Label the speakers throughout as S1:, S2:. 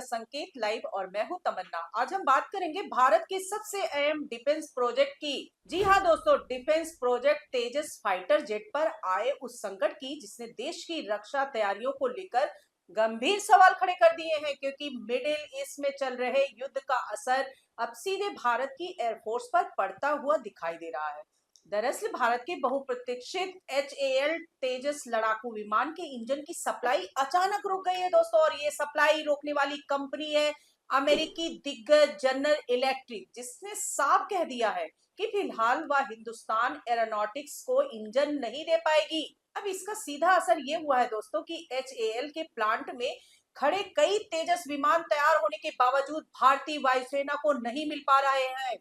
S1: संकेत लाइव और मैं हूं तमन्ना। आज हम बात करेंगे भारत के सबसे अहम डिफेंस प्रोजेक्ट की। जी हाँ दोस्तों, डिफेंस प्रोजेक्ट तेजस फाइटर जेट पर आए उस संकट की जिसने देश की रक्षा तैयारियों को लेकर गंभीर सवाल खड़े कर दिए हैं, क्योंकि मिडिल ईस्ट में चल रहे युद्ध का असर अब सीधे भारत की एयरफोर्स पर पड़ता हुआ दिखाई दे रहा है। दरअसल भारत के बहुप्रतीक्षित HAL तेजस लड़ाकू विमान के इंजन की सप्लाई अचानक रुक गई है दोस्तों, और ये सप्लाई रोकने वाली कंपनी है अमेरिकी दिग्गज जनरल इलेक्ट्रिक, जिसने साफ कह दिया है कि फिलहाल वह हिंदुस्तान एरोनॉटिक्स को इंजन नहीं दे पाएगी। अब इसका सीधा असर ये हुआ है दोस्तों कि HAL के प्लांट में खड़े कई तेजस विमान तैयार होने के बावजूद भारतीय वायुसेना को नहीं मिल पा रहे हैं।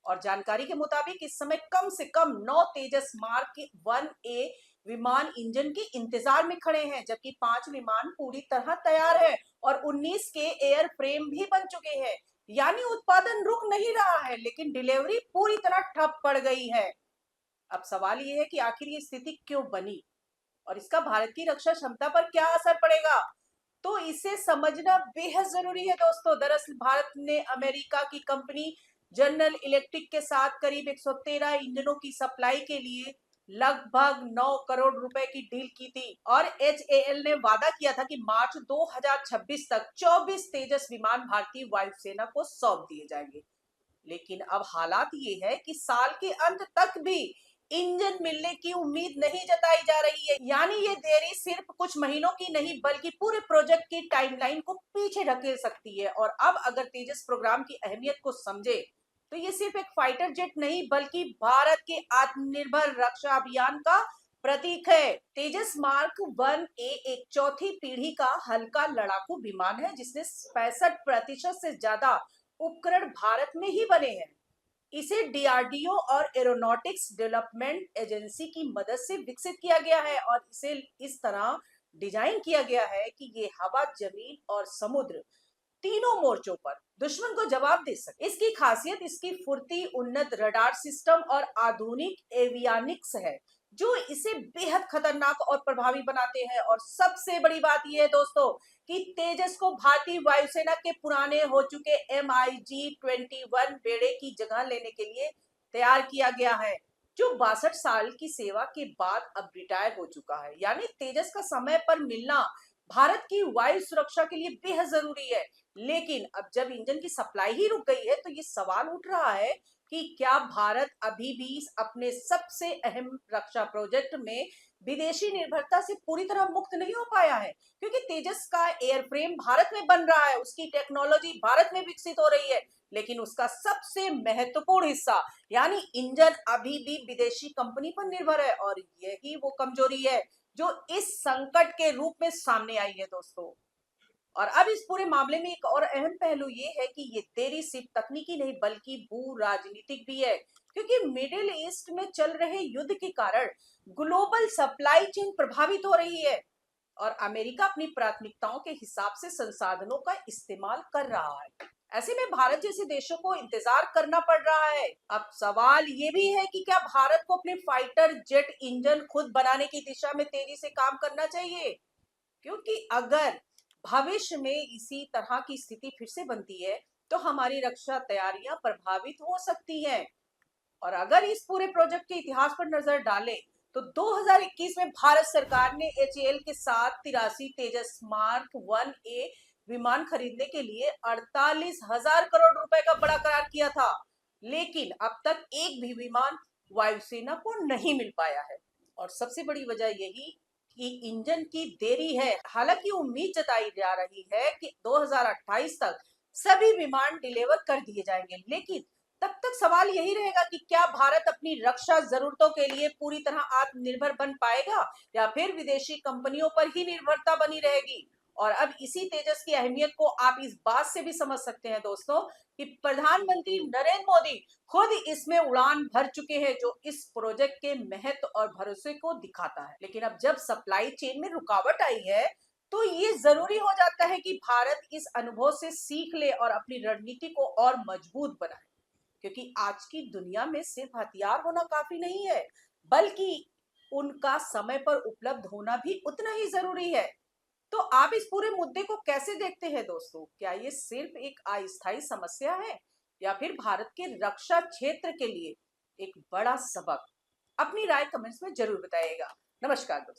S1: और जानकारी के मुताबिक इस समय कम से कम 9 तेजस मार्क 1A विमान इंजन के इंतजार में खड़े हैं, जबकि 5 विमान पूरी तरह तैयार है और 19 के एयर फ्रेम भी बन चुके हैं। यानी उत्पादन रुक नहीं रहा है, लेकिन डिलीवरी पूरी तरह ठप पड़ गई है। अब सवाल ये है कि आखिर ये स्थिति क्यों बनी और इसका भारत की रक्षा क्षमता पर क्या असर पड़ेगा, तो इसे समझना बेहद जरूरी है दोस्तों। दरअसल भारत ने अमेरिका की कंपनी जनरल इलेक्ट्रिक के साथ करीब 113 इंजनों की सप्लाई के लिए लगभग 9 करोड़ रुपए की डील की थी, और HAL ने वादा किया था कि मार्च 2026 तक 24 तेजस विमान भारतीय वायुसेना को सौंप दिए जाएंगे। लेकिन अब हालात ये है कि साल के अंत तक भी इंजन मिलने की उम्मीद नहीं जताई जा रही है। यानी ये देरी सिर्फ कुछ महीनों की नहीं बल्कि पूरे प्रोजेक्ट की टाइमलाइन को पीछे ढकेल सकती है। और अब अगर तेजस प्रोग्राम की अहमियत को समझे तो ये सिर्फ एक फाइटर जेट नहीं बल्कि भारत के आत्मनिर्भर रक्षा अभियान का प्रतीक है। तेजस मार्क 1A एक चौथी पीढ़ी का हल्का लड़ाकू विमान है, जिसने 65% से ज्यादा उपकरण भारत में ही बने हैं। इसे DRDO और एरोनॉटिक्स डेवलपमेंट एजेंसी की मदद से विकसित किया गया है, और इसे इस तरह डिजाइन किया गया है कि ये हवा, जमीन और समुद्र तीनों मोर्चों पर दुश्मन को जवाब दे सके। इसकी खासियत इसकी फुर्ती, उन्नत रडार सिस्टम और आधुनिक एवियानिक्स है, जो इसे बेहद खतरनाक और प्रभावी बनाते हैं। और सबसे बड़ी बात यह है दोस्तों कि तेजस को भारतीय वायुसेना के पुराने हो चुके MiG-21 बेड़े की जगह लेने के लिए तैयार किया गया है, जो 62 साल की सेवा के बाद अब रिटायर हो चुका है। यानी तेजस का समय पर मिलना भारत की वायु सुरक्षा के लिए बेहद जरूरी है। लेकिन अब जब इंजन की सप्लाई ही रुक गई है तो ये सवाल उठ रहा है कि क्या भारत अभी भी अपने सबसे अहम रक्षा प्रोजेक्ट में विदेशी निर्भरता से पूरी तरह मुक्त नहीं हो पाया है, क्योंकि तेजस का एयरफ्रेम भारत में बन रहा है, उसकी टेक्नोलॉजी भारत में विकसित हो रही है, लेकिन उसका सबसे महत्वपूर्ण हिस्सा यानी इंजन अभी भी विदेशी कंपनी पर निर्भर है। और यही वो कमजोरी है जो इस संकट के रूप में सामने आई है दोस्तों। और अब इस पूरे मामले में एक और अहम पहलू ये है कि ये देरी सिर्फ तकनीकी नहीं बल्कि भू राजनीतिक भी है, क्योंकि मिडिल ईस्ट में चल रहे युद्ध के कारण ग्लोबल सप्लाई चेन प्रभावित हो रही है, और अमेरिका अपनी प्राथमिकताओं के हिसाब से संसाधनों का इस्तेमाल कर रहा है। ऐसे में भारत जैसे देशों को इंतजार करना पड़ रहा है। अब सवाल ये भी है कि क्या भारत को अपने फाइटर जेट इंजन खुद बनाने की दिशा में तेजी से काम करना चाहिए, क्योंकि अगर भविष्य में इसी तरह की स्थिति फिर से बनती है तो हमारी रक्षा तैयारियां प्रभावित हो सकती हैं। और अगर इस पूरे प्रोजेक्ट के इतिहास पर नजर डालें तो 2021 में भारत सरकार ने HAL के साथ 83 तेजस मार्क 1A विमान खरीदने के लिए 48,000 करोड़ रुपए का बड़ा करार किया था, लेकिन अब तक एक भी विमान वायुसेना को नहीं मिल पाया है। और सबसे बड़ी वजह यही कि इंजन की देरी है। हालांकि उम्मीद जताई जा रही है कि 2028 तक सभी विमान डिलीवर कर दिए जाएंगे, लेकिन तब तक सवाल यही रहेगा कि क्या भारत अपनी रक्षा जरूरतों के लिए पूरी तरह आत्मनिर्भर बन पाएगा या फिर विदेशी कंपनियों पर ही निर्भरता बनी रहेगी। और अब इसी तेजस की अहमियत को आप इस बात से भी समझ सकते हैं दोस्तों कि प्रधानमंत्री नरेंद्र मोदी खुद इसमें उड़ान भर चुके हैं, जो इस प्रोजेक्ट के महत्व और भरोसे को दिखाता है। लेकिन अब जब सप्लाई चेन में रुकावट आई है तो ये जरूरी हो जाता है कि भारत इस अनुभव से सीख ले और अपनी रणनीति को और मजबूत बनाए, क्योंकि आज की दुनिया में सिर्फ हथियार होना काफी नहीं है बल्कि उनका समय पर उपलब्ध होना भी उतना ही जरूरी है। तो आप इस पूरे मुद्दे को कैसे देखते हैं दोस्तों? क्या ये सिर्फ एक अस्थायी समस्या है या फिर भारत के रक्षा क्षेत्र के लिए एक बड़ा सबक? अपनी राय कमेंट्स में जरूर बताइएगा। नमस्कार दोस्तों।